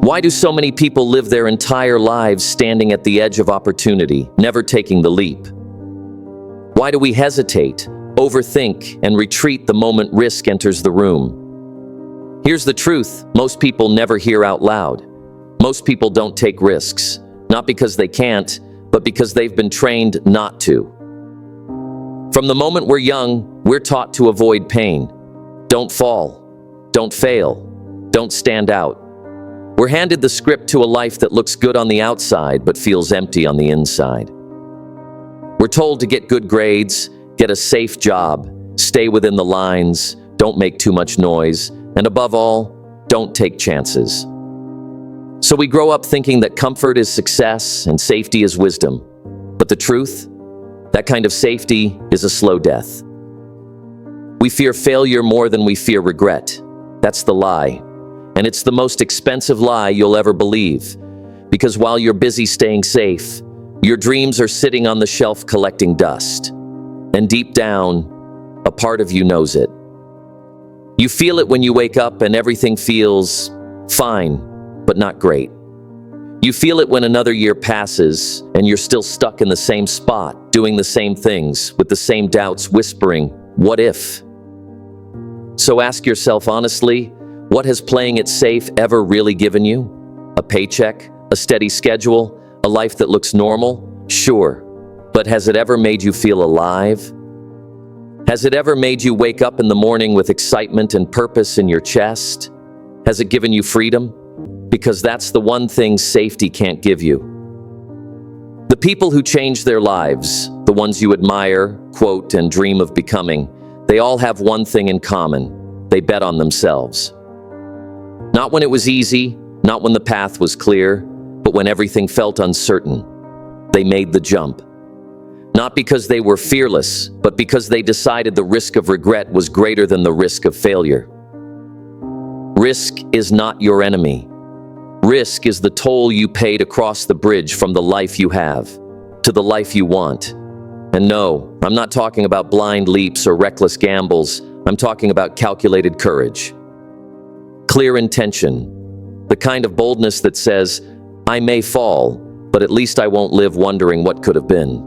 Why do so many people live their entire lives standing at the edge of opportunity, never taking the leap? Why do we hesitate, overthink, and retreat the moment risk enters the room? Here's the truth most people never hear out loud. Most people don't take risks, not because they can't, but because they've been trained not to. From the moment we're young, we're taught to avoid pain. Don't fall. Don't fail. Don't stand out. We're handed the script to a life that looks good on the outside but feels empty on the inside. We're told to get good grades, get a safe job, stay within the lines, don't make too much noise, and above all, don't take chances. So we grow up thinking that comfort is success and safety is wisdom. But the truth? That kind of safety is a slow death. We fear failure more than we fear regret. That's the lie. And it's the most expensive lie you'll ever believe. Because while you're busy staying safe, your dreams are sitting on the shelf collecting dust. And deep down, a part of you knows it. You feel it when you wake up and everything feels fine, but not great. You feel it when another year passes and you're still stuck in the same spot, doing the same things, with the same doubts whispering, "What if?" So ask yourself honestly, what has playing it safe ever really given you? A paycheck? A steady schedule? A life that looks normal? Sure. But has it ever made you feel alive? Has it ever made you wake up in the morning with excitement and purpose in your chest? Has it given you freedom? Because that's the one thing safety can't give you. The people who change their lives, the ones you admire, quote, and dream of becoming, they all have one thing in common. They bet on themselves. Not when it was easy, not when the path was clear, but when everything felt uncertain. They made the jump. Not because they were fearless, but because they decided the risk of regret was greater than the risk of failure. Risk is not your enemy. Risk is the toll you pay to cross the bridge from the life you have to the life you want. And no, I'm not talking about blind leaps or reckless gambles. I'm talking about calculated courage. Clear intention. The kind of boldness that says, I may fall, but at least I won't live wondering what could have been.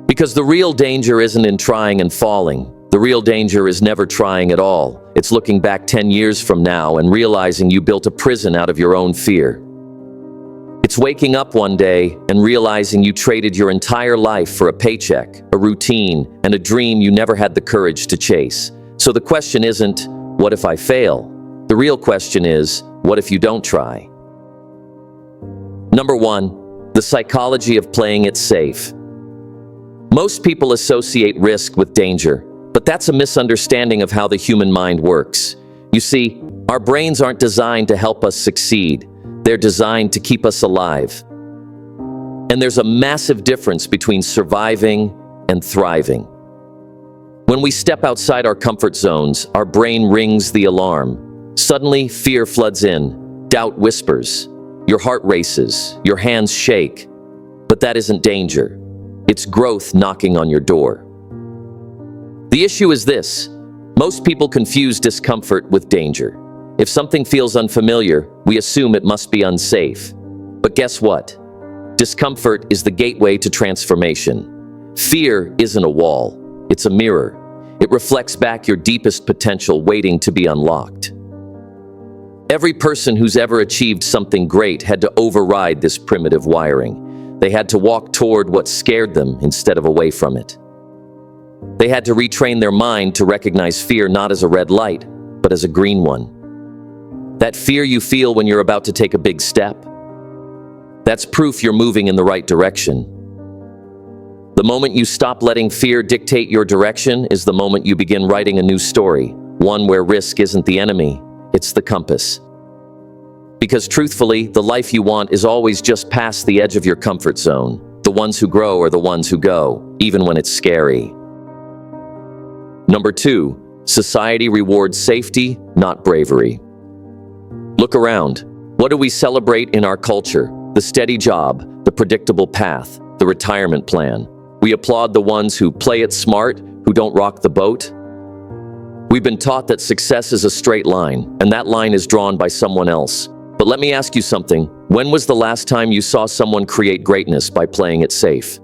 Because the real danger isn't in trying and falling. The real danger is never trying at all. It's looking back 10 years from now and realizing you built a prison out of your own fear. It's waking up one day and realizing you traded your entire life for a paycheck, a routine, and a dream you never had the courage to chase. So the question isn't, what if I fail? The real question is, what if you don't try? Number 1, the psychology of playing it safe. Most people associate risk with danger, but that's a misunderstanding of how the human mind works. You see, our brains aren't designed to help us succeed. They're designed to keep us alive. And there's a massive difference between surviving and thriving. When we step outside our comfort zones, our brain rings the alarm. Suddenly, fear floods in, doubt whispers, your heart races, your hands shake. But that isn't danger. It's growth knocking on your door. The issue is this: most people confuse discomfort with danger. If something feels unfamiliar, we assume it must be unsafe. But guess what? Discomfort is the gateway to transformation. Fear isn't a wall, it's a mirror. It reflects back your deepest potential waiting to be unlocked. Every person who's ever achieved something great had to override this primitive wiring. They had to walk toward what scared them instead of away from it. They had to retrain their mind to recognize fear not as a red light, but as a green one. That fear you feel when you're about to take a big step, that's proof you're moving in the right direction. The moment you stop letting fear dictate your direction is the moment you begin writing a new story, one where risk isn't the enemy, it's the compass. Because truthfully, the life you want is always just past the edge of your comfort zone. The ones who grow are the ones who go, even when it's scary. Number 2, society rewards safety, not bravery. Look around. What do we celebrate in our culture? The steady job, the predictable path, the retirement plan. We applaud the ones who play it smart, who don't rock the boat. We've been taught that success is a straight line, and that line is drawn by someone else. But let me ask you something. When was the last time you saw someone create greatness by playing it safe?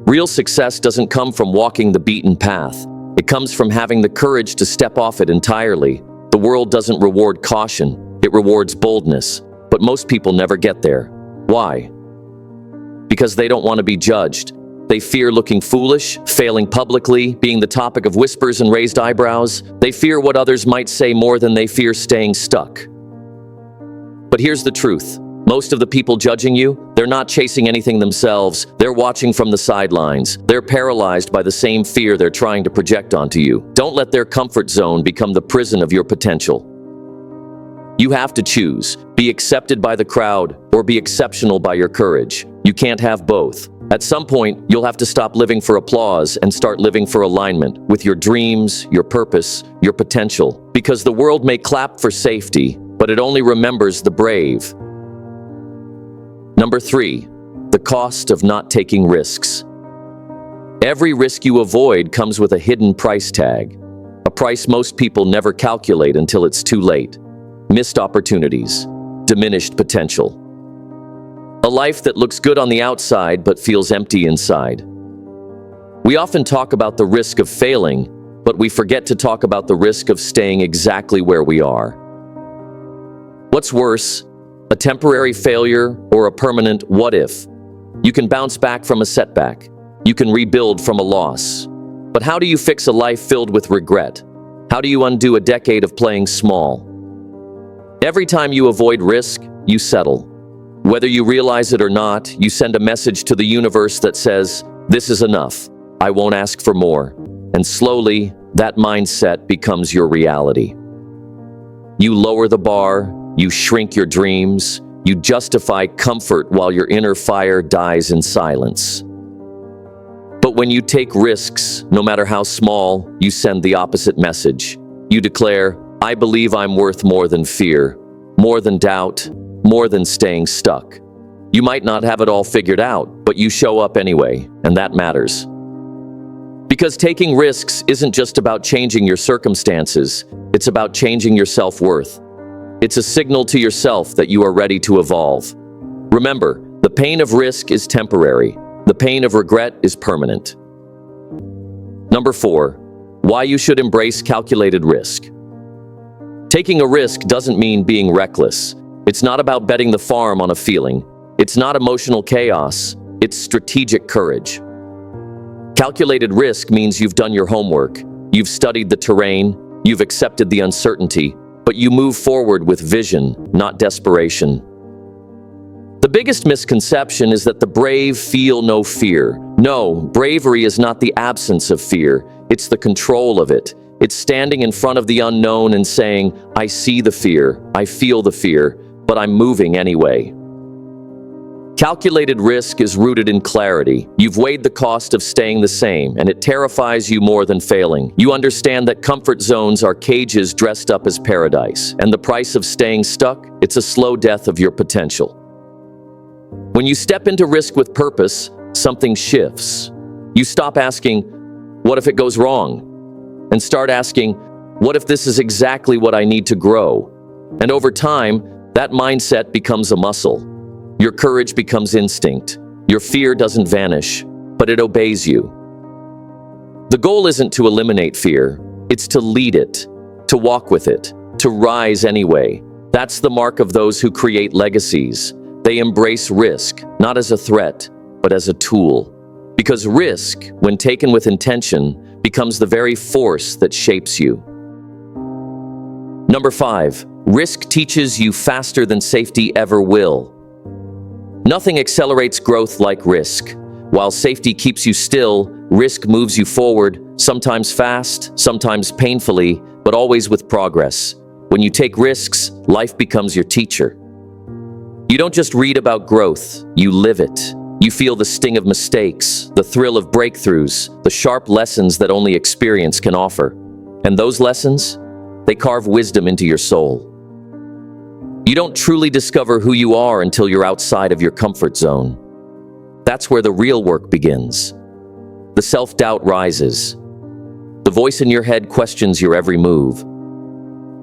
Real success doesn't come from walking the beaten path. It comes from having the courage to step off it entirely. The world doesn't reward caution, it rewards boldness. But most people never get there. Why? Because they don't want to be judged. They fear looking foolish, failing publicly, being the topic of whispers and raised eyebrows. They fear what others might say more than they fear staying stuck. But here's the truth. Most of the people judging you, they're not chasing anything themselves. They're watching from the sidelines. They're paralyzed by the same fear they're trying to project onto you. Don't let their comfort zone become the prison of your potential. You have to choose. Be accepted by the crowd or be exceptional by your courage. You can't have both. At some point, you'll have to stop living for applause and start living for alignment with your dreams, your purpose, your potential. Because the world may clap for safety, but it only remembers the brave. Number 3, the cost of not taking risks. Every risk you avoid comes with a hidden price tag, a price most people never calculate until it's too late. Missed opportunities, diminished potential. A life that looks good on the outside but feels empty inside. We often talk about the risk of failing, but we forget to talk about the risk of staying exactly where we are. What's worse, a temporary failure or a permanent what if? You can bounce back from a setback. You can rebuild from a loss. But how do you fix a life filled with regret? How do you undo a decade of playing small? Every time you avoid risk, you settle. Whether you realize it or not, you send a message to the universe that says, "This is enough. I won't ask for more." And slowly, that mindset becomes your reality. You lower the bar, you shrink your dreams, you justify comfort while your inner fire dies in silence. But when you take risks, no matter how small, you send the opposite message. You declare, "I believe I'm worth more than fear, more than doubt, more than staying stuck." You might not have it all figured out, but you show up anyway, and that matters. Because taking risks isn't just about changing your circumstances, it's about changing your self-worth. It's a signal to yourself that you are ready to evolve. Remember, the pain of risk is temporary. The pain of regret is permanent. Number 4, why you should embrace calculated risk. Taking a risk doesn't mean being reckless. It's not about betting the farm on a feeling. It's not emotional chaos. It's strategic courage. Calculated risk means you've done your homework. You've studied the terrain. You've accepted the uncertainty. But you move forward with vision, not desperation. The biggest misconception is that the brave feel no fear. No, bravery is not the absence of fear. It's the control of it. It's standing in front of the unknown and saying, "I see the fear, I feel the fear, but I'm moving anyway." Calculated risk is rooted in clarity. You've weighed the cost of staying the same, and it terrifies you more than failing. You understand that comfort zones are cages dressed up as paradise, and the price of staying stuck, it's a slow death of your potential. When you step into risk with purpose, something shifts. You stop asking, "What if it goes wrong?" and start asking, "What if this is exactly what I need to grow?" And over time, that mindset becomes a muscle. Your courage becomes instinct. Your fear doesn't vanish, but it obeys you. The goal isn't to eliminate fear, it's to lead it, to walk with it, to rise anyway. That's the mark of those who create legacies. They embrace risk, not as a threat, but as a tool. Because risk, when taken with intention, becomes the very force that shapes you. Number 5, risk teaches you faster than safety ever will. Nothing accelerates growth like risk. While safety keeps you still, risk moves you forward, sometimes fast, sometimes painfully, but always with progress. When you take risks, life becomes your teacher. You don't just read about growth, you live it. You feel the sting of mistakes, the thrill of breakthroughs, the sharp lessons that only experience can offer. And those lessons, they carve wisdom into your soul. You don't truly discover who you are until you're outside of your comfort zone. That's where the real work begins. The self-doubt rises. The voice in your head questions your every move.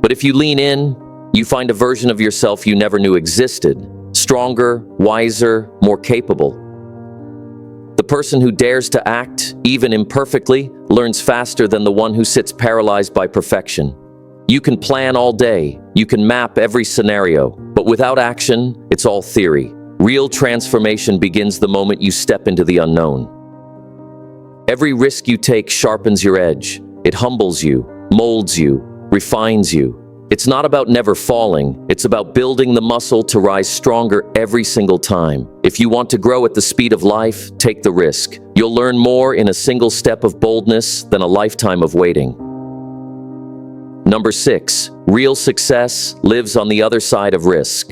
But if you lean in, You find a version of yourself you never knew existed, stronger, wiser, more capable. The person who dares to act, even imperfectly, learns faster than the one who sits paralyzed by perfection. You can plan all day, you can map every scenario, but without action, it's all theory. Real transformation begins the moment you step into the unknown. Every risk you take sharpens your edge. It humbles you, molds you, refines you. It's not about never falling, it's about building the muscle to rise stronger every single time. If you want to grow at the speed of life, take the risk. You'll learn more in a single step of boldness than a lifetime of waiting. Number 6, real success lives on the other side of risk.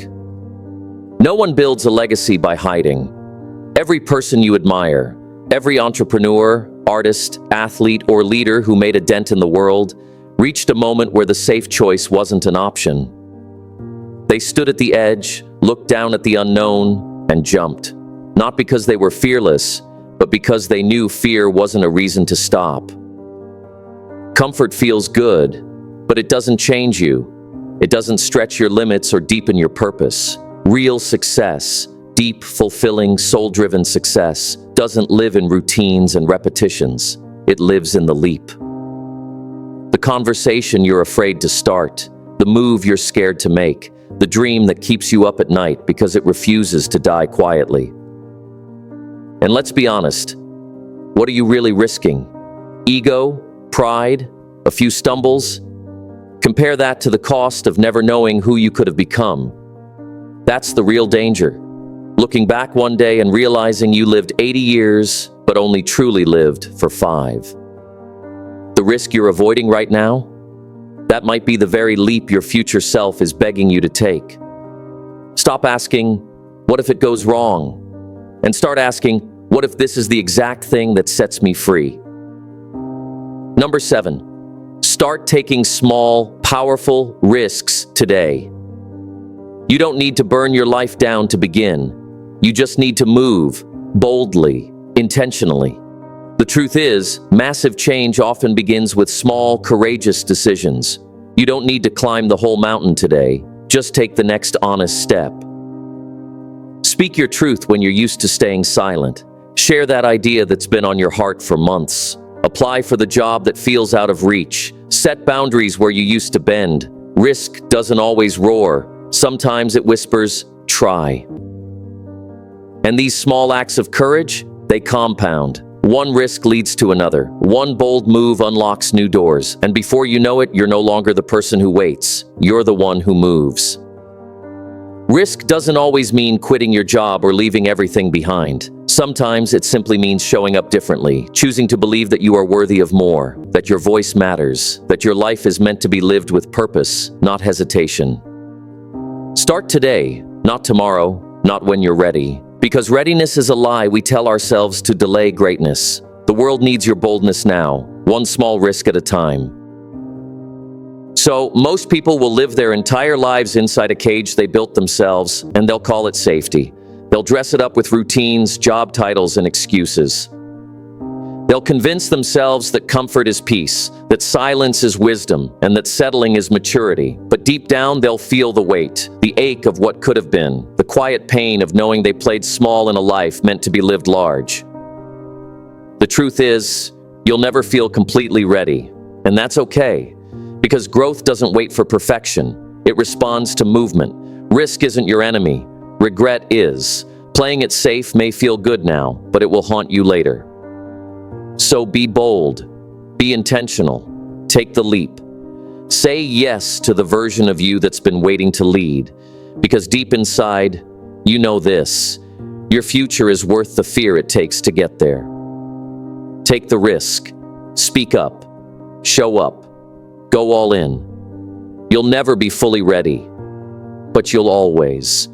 No one builds a legacy by hiding. Every person you admire, every entrepreneur, artist, athlete, or leader who made a dent in the world reached a moment where the safe choice wasn't an option. They stood at the edge, looked down at the unknown, and jumped. Not because they were fearless, but because they knew fear wasn't a reason to stop. Comfort feels good, but it doesn't change you. It doesn't stretch your limits or deepen your purpose. Real success, deep, fulfilling, soul-driven success, doesn't live in routines and repetitions. It lives in the leap. The conversation you're afraid to start, the move you're scared to make, the dream that keeps you up at night because it refuses to die quietly. And let's be honest, what are you really risking? Ego? Pride? A few stumbles? Compare that to the cost of never knowing who you could have become. That's the real danger. Looking back one day and realizing you lived 80 years, but only truly lived for 5. The risk you're avoiding right now? That might be the very leap your future self is begging you to take. Stop asking, what if it goes wrong? And start asking, what if this is the exact thing that sets me free? Number 7, start taking small, powerful risks today. You don't need to burn your life down to begin. You just need to move boldly, intentionally. The truth is, massive change often begins with small, courageous decisions. You don't need to climb the whole mountain today. Just take the next honest step. Speak your truth when you're used to staying silent. Share that idea that's been on your heart for months. Apply for the job that feels out of reach. Set boundaries where you used to bend. Risk doesn't always roar. Sometimes it whispers, try. And these small acts of courage, they compound. One risk leads to another. One bold move unlocks new doors. And before you know it, you're no longer the person who waits. You're the one who moves. Risk doesn't always mean quitting your job or leaving everything behind. Sometimes it simply means showing up differently, choosing to believe that you are worthy of more, that your voice matters, that your life is meant to be lived with purpose, not hesitation. Start today, not tomorrow, not when you're ready. Because readiness is a lie we tell ourselves to delay greatness. The world needs your boldness now, one small risk at a time. So, most people will live their entire lives inside a cage they built themselves, and they'll call it safety. They'll dress it up with routines, job titles, and excuses. They'll convince themselves that comfort is peace, that silence is wisdom, and that settling is maturity. But deep down, they'll feel the weight, the ache of what could have been, the quiet pain of knowing they played small in a life meant to be lived large. The truth is, you'll never feel completely ready, and that's okay, because growth doesn't wait for perfection. It responds to movement. Risk isn't your enemy. Regret is. Playing it safe may feel good now, but it will haunt you later. So be bold, be intentional, take the leap. Say yes to the version of you that's been waiting to lead, because deep inside, you know this: your future is worth the fear it takes to get there. Take the risk, speak up, show up, go all in. You'll never be fully ready, but you'll always